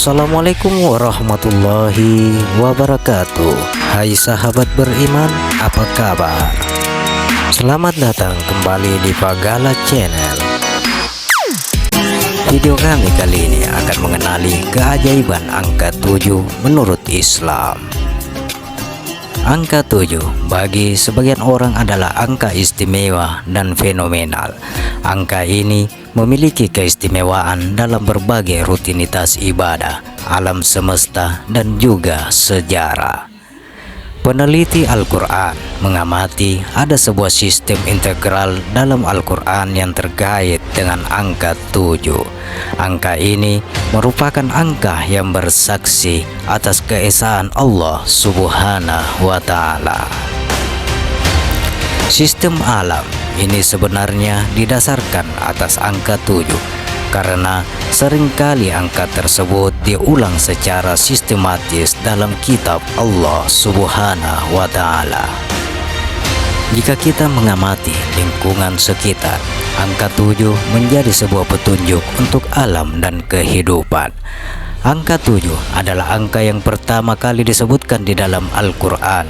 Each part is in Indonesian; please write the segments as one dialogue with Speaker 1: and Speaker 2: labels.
Speaker 1: Assalamualaikum warahmatullahi wabarakatuh. Hai sahabat beriman, apa kabar? Selamat datang kembali di Pagala Channel. Video kami kali ini akan mengenali keajaiban angka 7 menurut Islam. Angka 7 bagi sebagian orang adalah angka istimewa dan fenomenal. Angka ini memiliki keistimewaan dalam berbagai rutinitas ibadah, alam semesta, dan juga sejarah. Peneliti Al-Quran mengamati ada sebuah sistem integral dalam Al-Quran yang terkait dengan angka 7. Angka ini merupakan angka yang bersaksi atas keesaan Allah Subhanahu wa Ta'ala. Sistem alam ini sebenarnya didasarkan atas angka 7 karena seringkali angka tersebut diulang secara sistematis dalam kitab Allah Subhanahu wa Ta'ala. Jika kita mengamati lingkungan sekitar, angka 7 menjadi sebuah petunjuk untuk alam dan kehidupan. Angka 7 adalah angka yang pertama kali disebutkan di dalam Al-Quran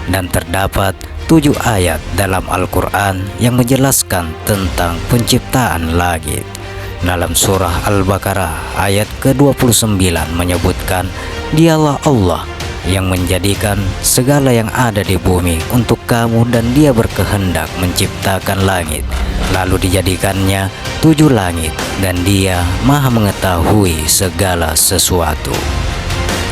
Speaker 1: dan terdapat 7 ayat dalam Al-Quran yang menjelaskan tentang penciptaan langit. Dalam surah Al-Baqarah ayat ke-29 menyebutkan, Dialah Allah yang menjadikan segala yang ada di bumi untuk kamu dan Dia berkehendak menciptakan langit, lalu dijadikannya 7 langit dan Dia Maha mengetahui segala sesuatu.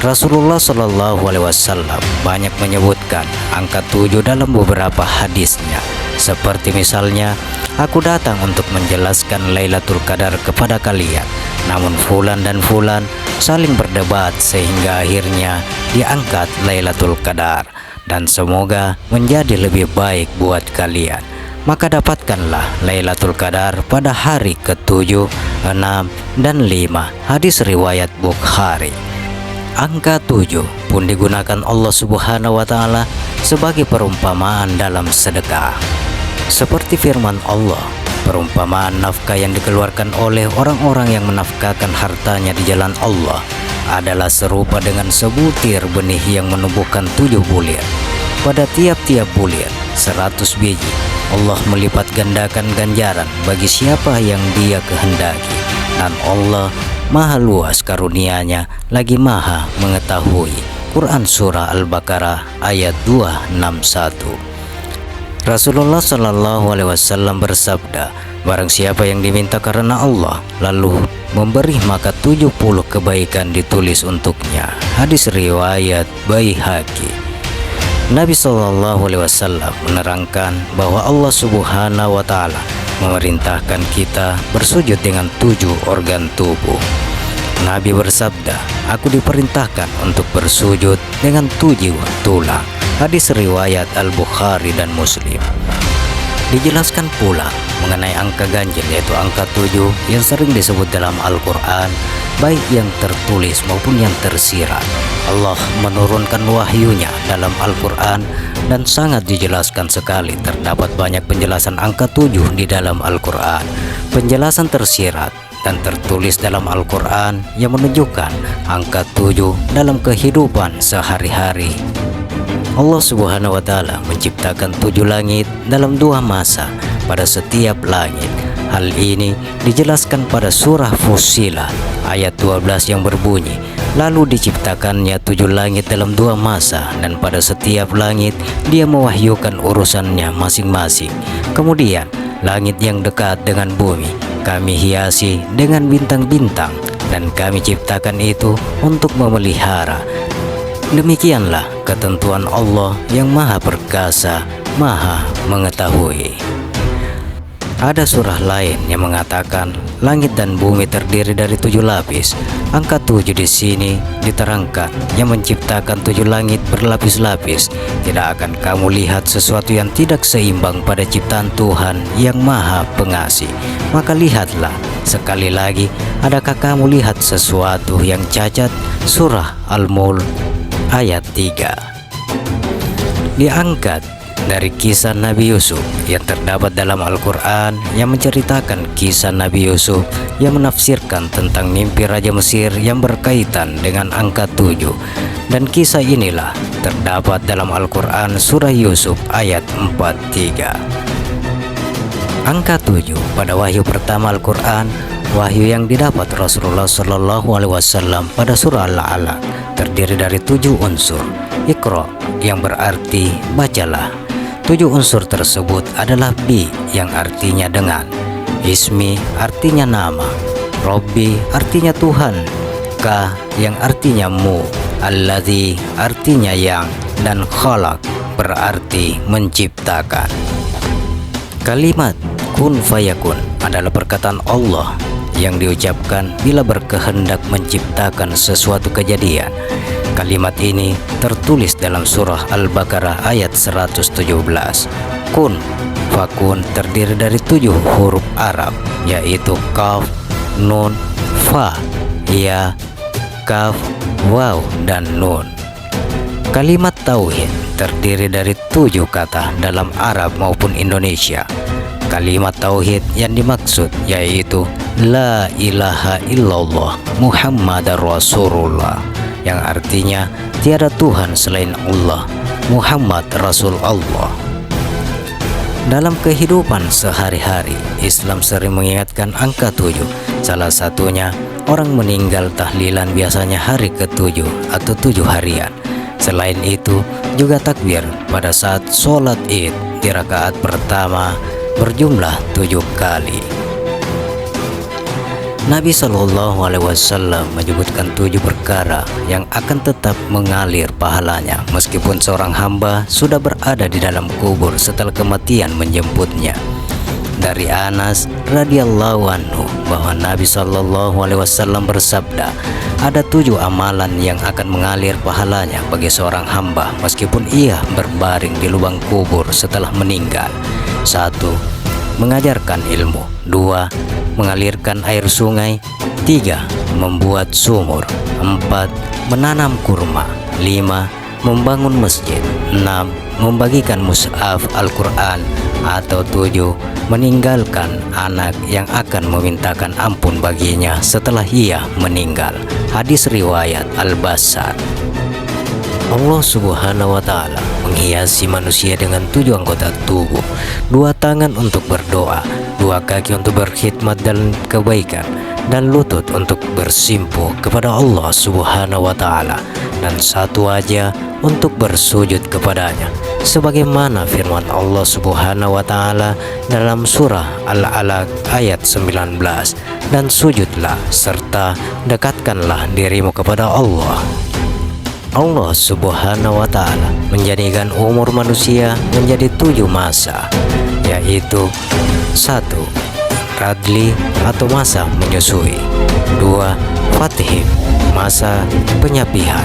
Speaker 1: Rasulullah Shallallahu Alaihi Wasallam banyak menyebutkan angka 7 dalam beberapa hadisnya, seperti misalnya, aku datang untuk menjelaskan Lailatul Qadar kepada kalian, namun fulan dan fulan saling berdebat sehingga akhirnya diangkat Lailatul Qadar, dan semoga menjadi lebih baik buat kalian. Maka dapatkanlah Lailatul Qadar pada hari ke-7, 6, dan 5. Hadis riwayat Bukhari. Angka 7 pun digunakan Allah Subhanahu wa Ta'ala sebagai perumpamaan dalam sedekah. Seperti firman Allah, perumpamaan nafkah yang dikeluarkan oleh orang-orang yang menafkahkan hartanya di jalan Allah adalah serupa dengan sebutir benih yang menumbuhkan 7 bulir. Pada tiap-tiap bulir 100 biji, Allah melipat gandakan ganjaran bagi siapa yang Dia kehendaki, dan Allah Maha luas karunia-Nya lagi Maha mengetahui. Quran Surah Al-Baqarah ayat 261. Rasulullah Shallallahu Alaihi Wasallam bersabda, barang siapa yang diminta karena Allah lalu memberi, maka 70 kebaikan ditulis untuknya. Hadis riwayat Baihaqi. Nabi Shallallahu Alaihi Wasallam menerangkan bahwa Allah Subhanahu wa Ta'ala memerintahkan kita bersujud dengan 7 organ tubuh. Nabi bersabda, aku diperintahkan untuk bersujud dengan 7 tulang. Hadis riwayat Al-Bukhari dan Muslim. Dijelaskan pula mengenai angka ganjil, yaitu angka 7 yang sering disebut dalam Al-Quran, baik yang tertulis maupun yang tersirat. Allah menurunkan wahyunya dalam Al-Quran dan sangat dijelaskan sekali. Terdapat banyak penjelasan angka 7 di dalam Al-Quran. Penjelasan tersirat dan tertulis dalam Al-Quran yang menunjukkan angka 7 dalam kehidupan sehari-hari. Allah Subhanahu wa Ta'ala menciptakan 7 langit dalam 2 masa pada setiap langit. Hal ini dijelaskan pada surah Fussilat ayat 12 yang berbunyi, lalu diciptakannya 7 langit dalam 2 masa, dan pada setiap langit Dia mewahyukan urusannya masing-masing. Kemudian langit yang dekat dengan bumi Kami hiasi dengan bintang-bintang, dan Kami ciptakan itu untuk memelihara. Demikianlah ketentuan Allah yang Maha Perkasa, Maha Mengetahui. Ada surah lain yang mengatakan langit dan bumi terdiri dari 7 lapis. Angka 7 di sini diterangkan yang menciptakan 7 langit berlapis-lapis. Tidak akan kamu lihat sesuatu yang tidak seimbang pada ciptaan Tuhan yang Maha Pengasih. Maka lihatlah sekali lagi, adakah kamu lihat sesuatu yang cacat? Surah Al-Mulk ayat 3. Diangkat dari kisah Nabi Yusuf yang terdapat dalam Al-Quran yang menceritakan kisah Nabi Yusuf yang menafsirkan tentang mimpi Raja Mesir yang berkaitan dengan angka 7. Dan kisah inilah terdapat dalam Al-Quran surah Yusuf ayat 43. Angka 7 pada wahyu pertama Al-Quran, wahyu yang didapat Rasulullah SAW pada surah Al-Alaq, terdiri dari 7 unsur. Iqra yang berarti bacalah. 7 unsur tersebut adalah bi yang artinya dengan, ismi artinya nama, Robbi artinya Tuhan, ka yang artinya mu, alladzi artinya yang, dan khalaq berarti menciptakan. Kalimat kun fayakun adalah perkataan Allah yang diucapkan bila berkehendak menciptakan sesuatu kejadian. Kalimat ini tertulis dalam surah Al-Baqarah ayat 117. Kun fakun terdiri dari 7 huruf Arab, yaitu kaf, nun, fa, ya, kaf, waw, dan nun. Kalimat tauhid terdiri dari 7 kata dalam Arab maupun Indonesia. Kalimat tauhid yang dimaksud yaitu La ilaha illallah Muhammadar Rasulullah, yang artinya tiada Tuhan selain Allah, Muhammad Rasul Allah. Dalam kehidupan sehari-hari, Islam sering mengingatkan angka 7. Salah satunya, orang meninggal tahlilan biasanya hari ke-7 atau 7 harian. Selain itu, juga takbir pada saat sholat id di rakaat pertama berjumlah 7 kali. Nabi SAW menyebutkan 7 perkara yang akan tetap mengalir pahalanya meskipun seorang hamba sudah berada di dalam kubur setelah kematian menjemputnya. Dari Anas radhiyallahu anhu bahwa Nabi SAW bersabda, ada 7 amalan yang akan mengalir pahalanya bagi seorang hamba meskipun ia berbaring di lubang kubur setelah meninggal. 1. Mengajarkan ilmu. 2. Mengalirkan air sungai. 3. Membuat sumur. 4. Menanam kurma. 5. Membangun masjid. 6. Membagikan mushaf Al-Quran. Atau 7. Meninggalkan anak yang akan memintakan ampun baginya setelah ia meninggal. Hadis riwayat Al-Bazzar. Allah Subhanahu wa Ta'ala menghiasi manusia dengan 7 anggota tubuh, 2 tangan untuk berdoa, 2 kaki untuk berkhidmat dan kebaikan, dan lutut untuk bersimpuh kepada Allah Subhanahu wa Ta'ala, dan 1 wajah untuk bersujud kepadanya. Sebagaimana firman Allah Subhanahu wa Ta'ala dalam surah Al-Alaq ayat 19, dan sujudlah serta dekatkanlah dirimu kepada Allah. Allah Subhanahu wa Ta'ala menjadikan umur manusia menjadi 7 masa, yaitu 1. Radli atau masa menyusui. 2. Fathim, masa penyapihan.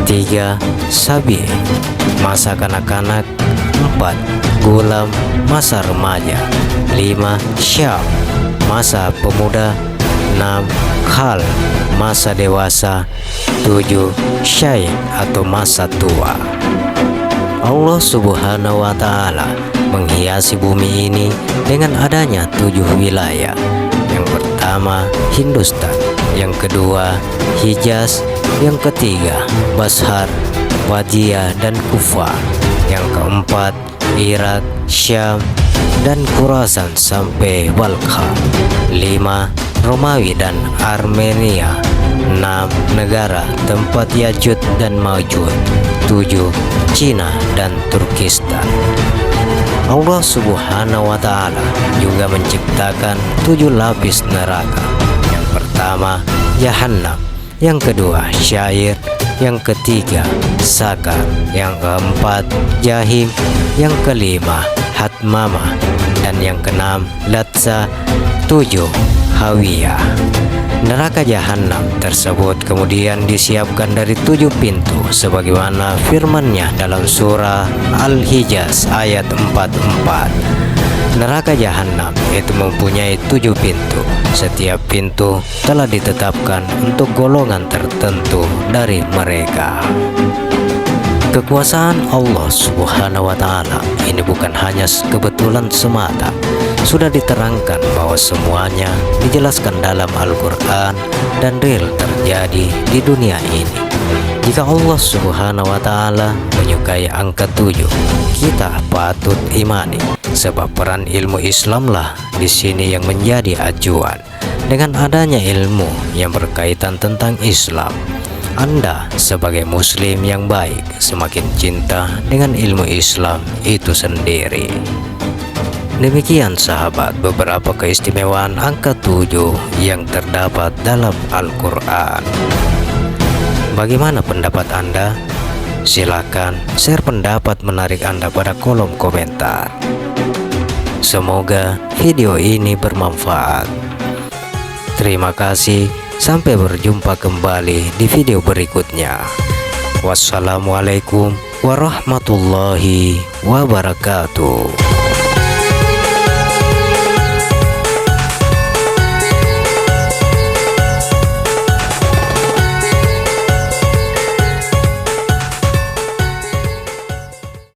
Speaker 1: 3. Sabi, masa kanak-kanak. 4. Gulam, masa remaja. 5. Syab, masa pemuda. 6. Khal, masa dewasa. 7. Syai atau masa tua. Allah Subhanahu wa Ta'ala menghiasi bumi ini dengan adanya 7 wilayah. Yang pertama Hindustan, yang kedua Hijaz, yang ketiga Bashar, Wajia, dan Kufa, yang keempat Irak, Syam, dan Khurasan sampai Balkha. 5. Romawi dan Armenia. 6. Negara tempat Yajud dan Majud. 7. Cina dan Turkistan. Allah Subhanahu wa Ta'ala juga menciptakan 7 lapis neraka. Yang pertama Jahannam, yang kedua Syair, yang ketiga Sakar, yang keempat Jahim, yang kelima Hatmama, dan yang keenam Latsa. 7. Hawiyah. Neraka Jahannam tersebut kemudian disiapkan dari 7 pintu sebagaimana firman-Nya dalam surah Al-Hijaz ayat 44. Neraka Jahannam itu mempunyai 7 pintu. Setiap pintu telah ditetapkan untuk golongan tertentu dari mereka. Kekuasaan Allah Subhanahu wa Ta'ala ini bukan hanya kebetulan semata, sudah diterangkan bahwa semuanya dijelaskan dalam Al-Quran dan real terjadi di dunia ini. Jika Allah Subhanahu wa Ta'ala menyukai angka 7, kita patut imani, sebab peran ilmu Islamlah di sini yang menjadi acuan. Dengan adanya ilmu yang berkaitan tentang Islam, Anda sebagai muslim yang baik semakin cinta dengan ilmu Islam itu sendiri. Demikian sahabat beberapa keistimewaan angka 7 yang terdapat dalam Al-Quran. Bagaimana pendapat Anda? Silakan share pendapat menarik Anda pada kolom komentar. Semoga video ini bermanfaat. Terima kasih. Sampai berjumpa kembali di video berikutnya. Wassalamualaikum warahmatullahi wabarakatuh.